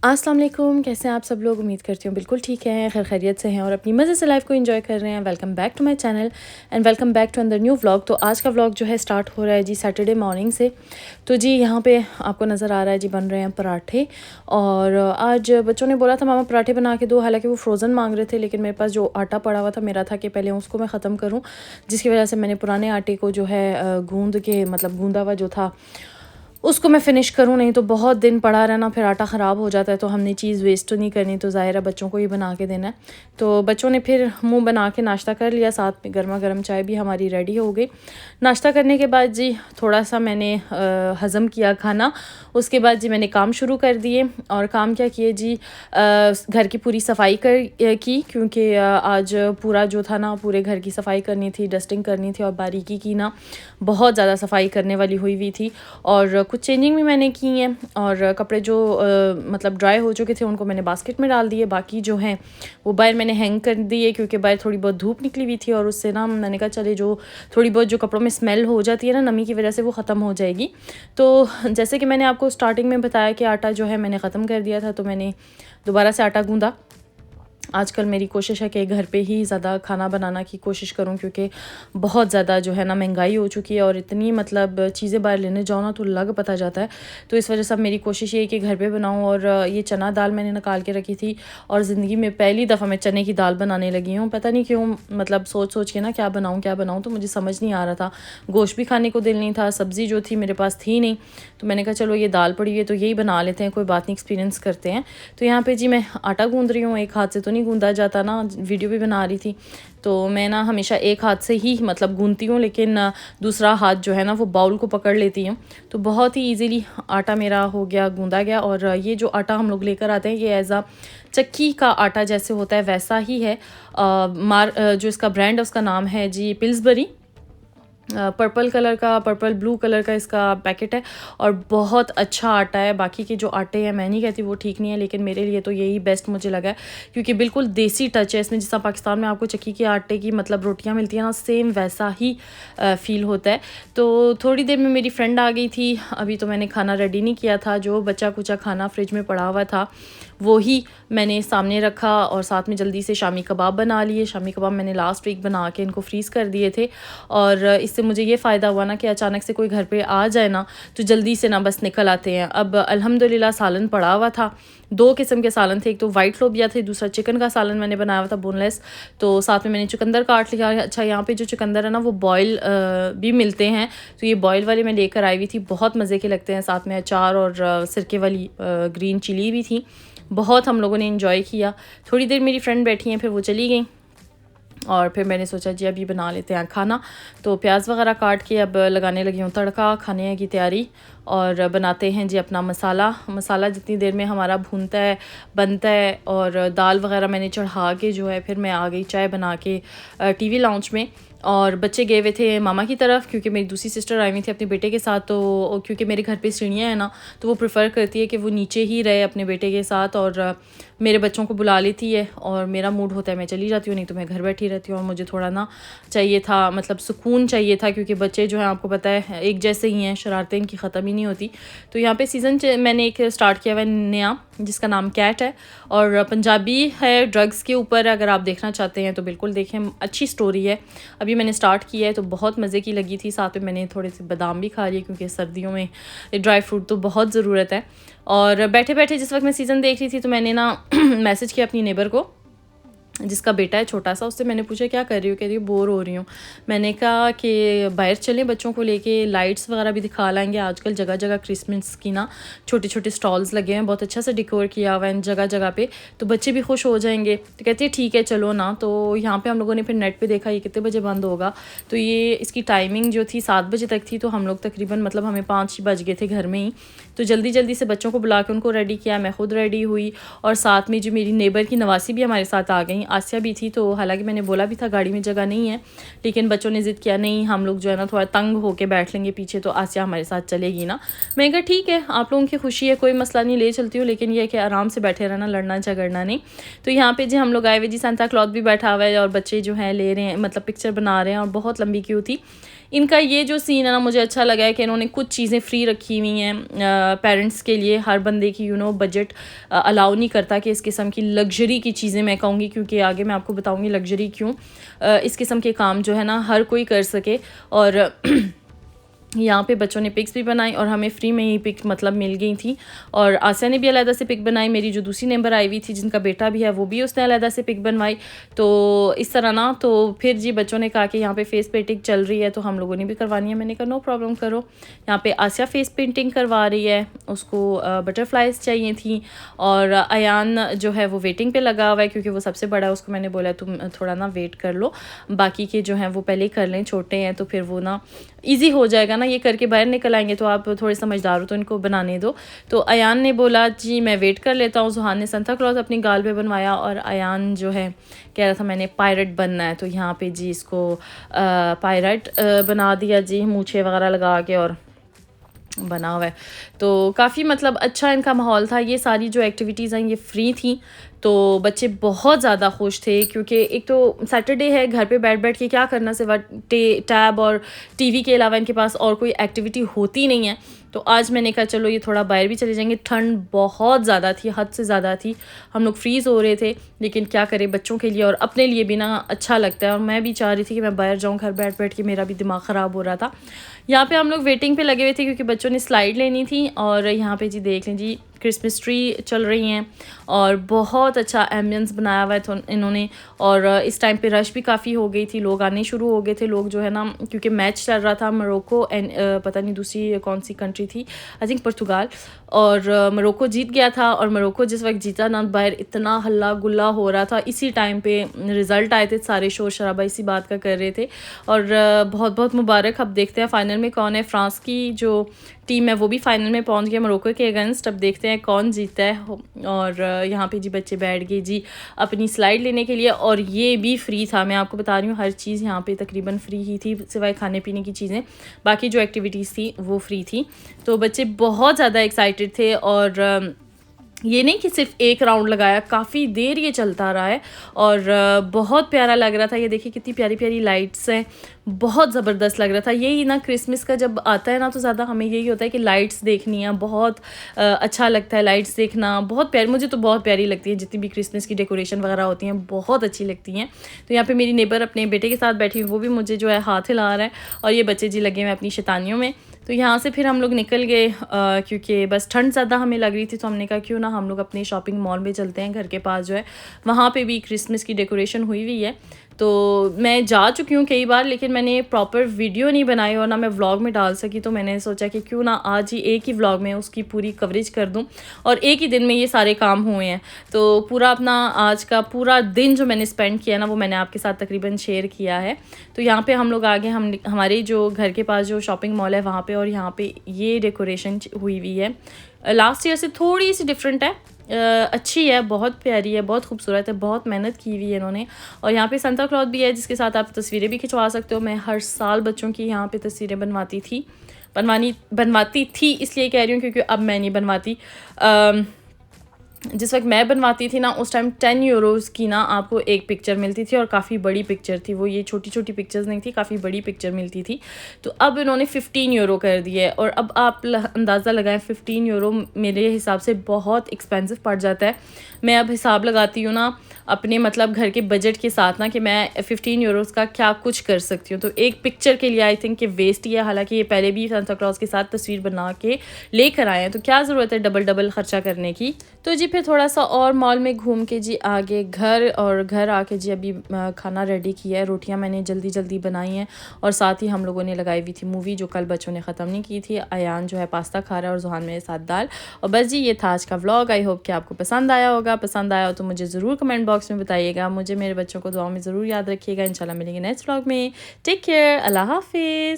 अस्सलाम वालेकुम, कैसे हैं आप सब लोग। उम्मीद करती हूँ बिल्कुल ठीक है, खैर खैरियत से हैं और अपनी मज़े से लाइफ को एंजॉय कर रहे हैं। Welcome back to my channel and welcome back to another new vlog. तो आज का व्लॉग जो है स्टार्ट हो रहा है जी सैटरडे मॉर्निंग से। तो जी यहाँ पे आपको नज़र आ रहा है जी बन रहे हैं पराठे। और आज बच्चों ने बोला था मामा पराठे बना के दो, हालांकि वो फ्रोज़न मांग रहे थे, लेकिन मेरे पास जो आटा पड़ा हुआ था मेरा था कि पहले उसको मैं ख़त्म करूँ, जिसकी वजह से मैंने पुराने आटे को जो है गूँद के मतलब गूँधा हुआ जो था उसको मैं फ़िनिश करूँ, नहीं तो बहुत दिन पड़ा रहना फिर आटा ख़राब हो जाता है। तो हमने चीज़ वेस्ट तो नहीं करनी, तो ज़ाहिर है बच्चों को ही बना के देना है। तो बच्चों ने फिर मुंह बना के नाश्ता कर लिया, साथ में गर्मा गर्म चाय भी हमारी रेडी हो गई। नाश्ता करने के बाद जी थोड़ा सा मैंने हज़म किया खाना। उसके बाद जी मैंने काम शुरू कर दिए। और काम क्या किए जी, घर की पूरी सफाई की, क्योंकि आज पूरा जो था ना पूरे घर की सफाई करनी थी, डस्टिंग करनी थी और बारीकी की ना बहुत ज़्यादा सफाई करने वाली हुई थी। और कुछ चेंजिंग भी मैंने की हैं और कपड़े जो मतलब ड्राई हो चुके थे उनको मैंने बास्केट में डाल दिए। बाकी जो हैं वो बाहर मैंने हैंग कर दिए, क्योंकि बाहर थोड़ी बहुत धूप निकली हुई थी और उससे ना मैंने कहा चले जो थोड़ी बहुत जो कपड़ों में स्मेल हो जाती है ना नमी की वजह से, वो ख़त्म हो जाएगी। तो जैसे कि मैंने आपको स्टार्टिंग में बताया कि आटा जो है मैंने ख़त्म कर दिया था, तो मैंने दोबारा से आटा गूँधा। आजकल मेरी कोशिश है कि घर पे ही ज़्यादा खाना बनाना की कोशिश करूं, क्योंकि बहुत ज़्यादा जो है ना महंगाई हो चुकी है और इतनी मतलब चीज़ें बाहर लेने जाओ ना तो लग पता जाता है। तो इस वजह से मेरी कोशिश ये है कि घर पे बनाऊं। और ये चना दाल मैंने निकाल के रखी थी और ज़िंदगी में पहली दफ़ा मैं चने की दाल बनाने लगी हूँ। पता नहीं क्यों, मतलब सोच के ना क्या बनाऊँ तो मुझे समझ नहीं आ रहा था। गोश्त भी खाने को दिल नहीं था, सब्ज़ी जो थी मेरे पास थी नहीं, तो मैंने कहा चलो ये दाल पड़ी है तो यही बना लेते हैं, कोई बात नहीं, एक्सपीरियंस करते हैं। तो यहाँ पर जी मैं आटा गूँध रही हूँ, एक हाथ से तो नहीं गूँधा जाता ना, वीडियो भी बना रही थी। तो मैं ना हमेशा एक हाथ से ही मतलब गूंथती हूँ, लेकिन दूसरा हाथ जो है ना वो बाउल को पकड़ लेती हूँ। तो बहुत ही इजीली आटा मेरा हो गया, गूंदा गया। और ये जो आटा हम लोग लेकर आते हैं ये एज़ आ चक्की का आटा जैसे होता है वैसा ही है। जो इसका ब्रांड है उसका नाम है जी पिल्सबरी। पर्पल कलर का, पर्पल ब्लू कलर का इसका पैकेट है और बहुत अच्छा आटा है। बाकी के जो आटे हैं मैं नहीं कहती वो ठीक नहीं है, लेकिन मेरे लिए तो यही बेस्ट मुझे लगा है, क्योंकि बिल्कुल देसी टच है इसमें। जिस तरह पाकिस्तान में आपको चक्की के आटे की मतलब रोटियां मिलती हैं ना, सेम वैसा ही फ़ील होता है। तो थोड़ी देर में मेरी फ्रेंड आ गई थी। अभी तो मैंने खाना रेडी नहीं किया था, जो बचा कुचा खाना फ्रिज में पड़ा हुआ था वो ही मैंने सामने रखा और साथ में जल्दी से शामी कबाब बना लिए। शामी कबाब मैंने लास्ट वीक बना के इनको फ्रीज़ कर दिए थे और इससे मुझे ये फ़ायदा हुआ ना कि अचानक से कोई घर पे आ जाए ना तो जल्दी से ना बस निकल आते हैं। अब अल्हम्दुलिल्लाह सालन पड़ा हुआ था, 2 किस्म के सालन थे, एक तो वाइट लोबिया थे, दूसरा चिकन का सालन मैंने बनाया हुआ था बोनलेस। तो साथ में मैंने चुकंदर काट लिया। अच्छा यहाँ पे जो चुकंदर है ना वो बॉयल भी मिलते हैं, तो ये बॉयल वाले मैं लेकर आई हुई थी, बहुत मज़े के लगते हैं। साथ में अचार और सिरके वाली ग्रीन चिली भी थी। बहुत हम लोगों ने इन्जॉय किया। थोड़ी देर मेरी फ्रेंड बैठी हैं, फिर वो चली गई और फिर मैंने सोचा जी अभी बना लेते हैं खाना। तो प्याज वगैरह काट के अब लगाने लगी हूँ तड़का, खाने की तैयारी। और बनाते हैं जी अपना मसाला जितनी देर में हमारा भूनता है बनता है। और दाल वगैरह मैंने चढ़ा के जो है फिर मैं आ गई चाय बना के टीवी लाउंज में। और बच्चे गए हुए थे मामा की तरफ, क्योंकि मेरी दूसरी सिस्टर आई हुई थी अपने बेटे के साथ। तो क्योंकि मेरे घर पे सीढ़ियाँ हैं ना, तो वो प्रेफर करती है कि वो नीचे ही रहे अपने बेटे के साथ और मेरे बच्चों को बुला लेती है। और मेरा मूड होता है मैं चली जाती हूँ, नहीं तो मैं घर बैठी रहती हूँ। और मुझे थोड़ा ना चाहिए था, मतलब सुकून चाहिए था, क्योंकि बच्चे जो हैं आपको पता है एक जैसे ही हैं, शरारतें इनकी ख़त्म ही नहीं होती। तो यहाँ पे सीज़न मैंने एक स्टार्ट किया हुआ है नया, जिसका नाम कैट है और पंजाबी है, ड्रग्स के ऊपर। अगर आप देखना चाहते हैं तो बिल्कुल देखें, अच्छी स्टोरी है। अभी मैंने स्टार्ट किया है तो बहुत मज़े की लगी थी। साथ में मैंने थोड़े से बादाम भी खा लिए, क्योंकि सर्दियों में ड्राई फ्रूट तो बहुत ज़रूरत है। और बैठे बैठे जिस वक्त मैं सीज़न देख रही थी तो मैंने ना मैसेज किया अपनी नेबर को, जिसका बेटा है छोटा सा। उससे मैंने पूछा क्या कर रही हो, कह रही बोर हो रही हूँ। मैंने कहा कि बाहर चलें, बच्चों को लेके लाइट्स वगैरह भी दिखा लाएंगे। आजकल जगह जगह क्रिसमस की ना छोटे छोटे स्टॉल्स लगे हैं, बहुत अच्छा से डेकोर किया हुआ है जगह जगह पे, तो बच्चे भी खुश हो जाएंगे। तो कहती है ठीक है चलो ना। तो यहाँ पर हम लोगों ने फिर नेट पर देखा ये कितने बजे बंद होगा। तो ये इसकी टाइमिंग जो थी 7 बजे तक थी। तो हम लोग तकरीबन मतलब हमें 5 ही बज गए थे घर में ही। तो जल्दी जल्दी से बच्चों को बुला के उनको रेडी किया, मैं खुद रेडी हुई। और साथ में जो मेरी नेबर की नवासी भी हमारे साथ आ गई, आसिया भी थी। तो हालांकि मैंने बोला भी था गाड़ी में जगह नहीं है, लेकिन बच्चों ने ज़िद किया नहीं हम लोग जो है ना थोड़ा तंग होके बैठ लेंगे पीछे, तो आसिया हमारे साथ चलेगी ना। मैं कहा ठीक है आप लोगों की खुशी है, कोई मसला नहीं, ले चलती हूँ, लेकिन ये कि आराम से बैठे रहना, लड़ना झगड़ना नहीं। तो यहाँ पे जी हम लोग आए हुए जी, सांता क्लॉथ भी बैठा हुआ है और बच्चे जो हैं ले रहे हैं, मतलब पिक्चर बना रहे हैं और बहुत लंबी क्यू थी। इनका ये जो सीन है ना मुझे अच्छा लगा है कि इन्होंने कुछ चीज़ें फ्री रखी हुई हैं पेरेंट्स के लिए। हर बंदे की बजट अलाउ नहीं करता कि इस किस्म की लग्जरी की चीज़ें मैं कहूँगी, क्योंकि आगे मैं आपको बताऊँगी लग्जरी क्यों इस किस्म के काम जो है ना हर कोई कर सके। और यहाँ पे बच्चों ने पिक्स भी बनाई और हमें फ्री में ही पिक मतलब मिल गई थी। और आसिया ने भी अलहदा से पिक बनाई, मेरी जो दूसरी नंबर आई हुई थी जिनका बेटा भी है वो भी उसने अलहदा से पिक बनवाई। तो इस तरह ना तो फिर जी बच्चों ने कहा कि यहाँ पे फेस पेंटिंग चल रही है तो हम लोगों ने भी करवानी है। मैंने कहा नो प्रॉब्लम करो। यहाँ पे आसिया फेस पेंटिंग करवा रही है, उसको बटरफ्लाइज चाहिए थी। और अयान जो है वो वेटिंग पे लगा हुआ है क्योंकि वो सबसे बड़ा है, उसको मैंने बोला तुम थोड़ा ना वेट कर लो, बाकी के जो हैं वो पहले कर लें, छोटे हैं तो फिर वो ना ईजी हो जाएगा ना, ये करके बाहर निकल आएंगे तो आप थोड़े समझदार हो तो इनको बनाने दो। तो अयान ने बोला जी मैं वेट कर लेता हूँ। जुहान ने संता क्लॉज अपनी गाल पे बनवाया और अयान जो है कह रहा था मैंने पायरट बनना है, तो यहाँ पे जी इसको पायरट बना दिया जी, मूछे वगैरह लगा के और बना हुआ है। तो काफ़ी मतलब अच्छा इनका माहौल था। ये सारी जो एक्टिविटीज़ हैं ये फ्री थी, तो बच्चे बहुत ज़्यादा खुश थे क्योंकि एक तो सैटरडे है, घर पे बैठ बैठ के क्या करना, सिर्फ टैब और टीवी के अलावा इनके पास और कोई एक्टिविटी होती नहीं है। तो आज मैंने कहा चलो ये थोड़ा बाहर भी चले जाएंगे। ठंड बहुत ज़्यादा थी, हद से ज़्यादा थी, हम लोग फ्रीज़ हो रहे थे, लेकिन क्या करें बच्चों के लिए और अपने लिए भी ना अच्छा लगता है। और मैं भी चाह रही थी कि मैं बाहर जाऊँ, घर बैठ बैठ के मेरा भी दिमाग ख़राब हो रहा था। यहाँ पे हम लोग वेटिंग पे लगे हुए थे क्योंकि बच्चों ने स्लाइड लेनी थी। और यहाँ पे जी देख लें जी क्रिसमस ट्री चल रही हैं और बहुत अच्छा एम्बियंस बनाया हुआ है तो इन्होंने। और इस टाइम पे रश भी काफ़ी हो गई थी, लोग आने शुरू हो गए थे। लोग जो है ना क्योंकि मैच चल रहा था मोरक्को एंड पता नहीं दूसरी कौन सी कंट्री थी, आई थिंक पुर्तगाल, और मोरक्को जीत गया था। और मोरक्को जिस वक्त जीता ना बाहर इतना हल्ला गुल्ला हो रहा था। इसी टाइम पे रिज़ल्ट आए थे, सारे शोर शराबा इसी बात का कर रहे थे। और बहुत बहुत मुबारक। अब देखते हैं फ़ाइनल में कौन है। फ्रांस की जो टीम है वो भी फाइनल में पहुंच गया मोरक्को के अगेंस्ट। अब देखते हैं कौन जीता है। और यहाँ पे जी बच्चे बैठ गए जी अपनी स्लाइड लेने के लिए और ये भी फ्री था। मैं आपको बता रही हूँ हर चीज़ यहाँ पे तकरीबन फ्री ही थी सिवाय खाने पीने की चीज़ें, बाकी जो एक्टिविटीज़ थी वो फ्री थी। तो बच्चे बहुत ज़्यादा एक्साइटेड थे और ये नहीं कि सिर्फ एक राउंड लगाया, काफ़ी देर ये चलता रहा है और बहुत प्यारा लग रहा था। ये देखिए कितनी प्यारी प्यारी लाइट्स हैं, बहुत ज़बरदस्त लग रहा था। यही ना क्रिसमस का जब आता है ना तो ज़्यादा हमें यही होता है कि लाइट्स देखनी है, बहुत अच्छा लगता है लाइट्स देखना, बहुत प्यारी, मुझे तो बहुत प्यारी लगती है। जितनी भी क्रिसमस की डेकोरेशन वगैरह होती हैं बहुत अच्छी लगती हैं। तो यहाँ पे मेरी नेबर अपने बेटे के साथ बैठी हुई, वो भी मुझे जो है हाथ हिला रहा है और ये बच्चे जी लगे हुए अपनी शैतानियों में। तो यहाँ से फिर हम लोग निकल गए क्योंकि बस ठंड ज़्यादा हमें लग रही थी, तो हमने कहा क्यों ना हम लोग अपने शॉपिंग मॉल में चलते हैं। घर के पास जो है वहाँ पे भी क्रिसमस की डेकोरेशन हुई हुई है। तो मैं जा चुकी हूँ कई बार, लेकिन मैंने प्रॉपर वीडियो नहीं बनाई और ना मैं व्लॉग में डाल सकी। तो मैंने सोचा कि क्यों ना आज ही एक ही व्लॉग में उसकी पूरी कवरेज कर दूँ और एक ही दिन में ये सारे काम हुए हैं। तो पूरा अपना आज का पूरा दिन जो मैंने स्पेंड किया ना वो मैंने आपके साथ तकरीबन शेयर किया है। तो यहाँ पे हम लोग आगे हमारे जो घर के पास जो शॉपिंग मॉल है वहाँ पे, और यहाँ पे ये डेकोरेशन हुई हुई है लास्ट ईयर से थोड़ी सी डिफरेंट है, अच्छी है, बहुत प्यारी है, बहुत खूबसूरत है, बहुत मेहनत की हुई है इन्होंने। और यहाँ पे संता क्लॉथ भी है जिसके साथ आप तस्वीरें भी खिंचवा सकते हो। मैं हर साल बच्चों की यहाँ पे तस्वीरें बनवाती थी इसलिए कह रही हूँ क्योंकि अब मैं नहीं बनवाती। जिस वक्त मैं बनवाती थी ना उस टाइम 10 यूरोज़ की ना आपको एक पिक्चर मिलती थी और काफ़ी बड़ी पिक्चर थी वो, ये छोटी छोटी पिक्चर्स नहीं थी, काफ़ी बड़ी पिक्चर मिलती थी। तो अब इन्होंने 15 यूरो कर दिया है और अब आप अंदाज़ा लगाएं 15 यूरो मेरे हिसाब से बहुत एक्सपेंसिव पड़ जाता है। मैं अब हिसाब लगाती हूँ ना अपने मतलब घर के बजट के साथ ना कि मैं 15 यूरोज़ का क्या कुछ कर सकती हूँ। तो एक पिक्चर के लिए आई थिंक कि वेस्ट ही है। हालांकि ये पहले भी सांता क्लॉज के साथ तस्वीर बना के लेकर आए हैं, तो क्या ज़रूरत है डबल डबल ख़र्चा करने की। तो जी फिर थोड़ा सा और मॉल में घूम के जी आगे घर आके जी अभी खाना रेडी किया है। रोटियां मैंने जल्दी जल्दी बनाई हैं और साथ ही हम लोगों ने लगाई हुई थी मूवी जो कल बच्चों ने ख़त्म नहीं की थी। अयान जो है पास्ता खा रहा है और जुहान मेरे साथ दाल। और बस जी ये था आज का व्लॉग। आई होप कि आपको पसंद आया होगा। पसंद आया हो तो मुझे ज़रूर कमेंट बॉक्स में बताइएगा। मुझे मेरे बच्चों को दुआ में ज़रूर याद रखिएगा। इंशाल्लाह मिलेंगे नेक्स्ट व्लॉग में। टेक केयर, अल्लाह हाफिज़।